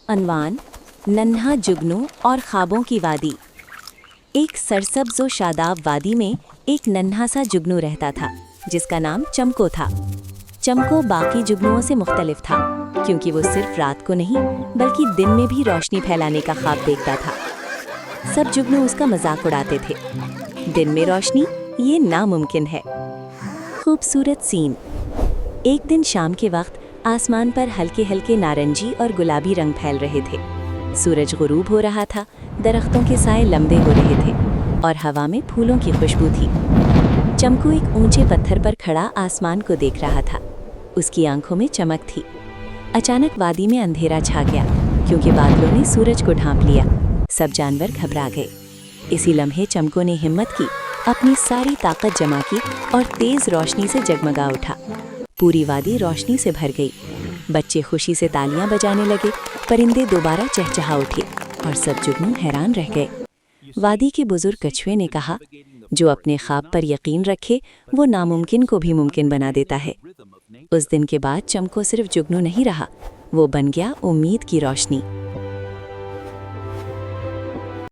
अनवान, नन्हा जुगनू और ख्वाबों की वादी। एक सरसब्ज़ व शादाब वादी में एक नन्हा सा जुगनू रहता था जिसका नाम चमको था। चमको बाकी जुगनुओं से मुख्तलिफ था क्योंकि वो सिर्फ रात को नहीं बल्कि दिन में भी रोशनी फैलाने का ख्वाब देखता था। सब जुगनू उसका मजाक उड़ाते थे, दिन में रोशनी, ये नामुमकिन है। खूबसूरत सीन। एक दिन शाम के वक्त आसमान पर हल्के हल्के नारंगी और गुलाबी रंग फैल रहे थे। सूरज गुरूब हो रहा था, दरख्तों के साए लंबे हो रहे थे और हवा में फूलों की खुशबू थी। चमकू एक ऊंचे पत्थर पर खड़ा आसमान को देख रहा था। उसकी आंखों में चमक थी। अचानक वादी में अंधेरा छा गया क्योंकि बादलों ने सूरज को ढांप लिया। सब जानवर घबरा गए। इसी लम्हे चमको ने हिम्मत की, अपनी सारी ताकत जमा की और तेज रोशनी से जगमगा उठा। पूरी वादी रोशनी से भर गई। बच्चे खुशी से तालियां बजाने लगे, परिंदे दोबारा चहचहा उठे और सब जुगनू हैरान रह गए। वादी के बुजुर्ग कछुए ने कहा, जो अपने ख्वाब पर यकीन रखे वो नामुमकिन को भी मुमकिन बना देता है। उस दिन के बाद चमको सिर्फ जुगनू नहीं रहा, वो बन गया उम्मीद की रोशनी।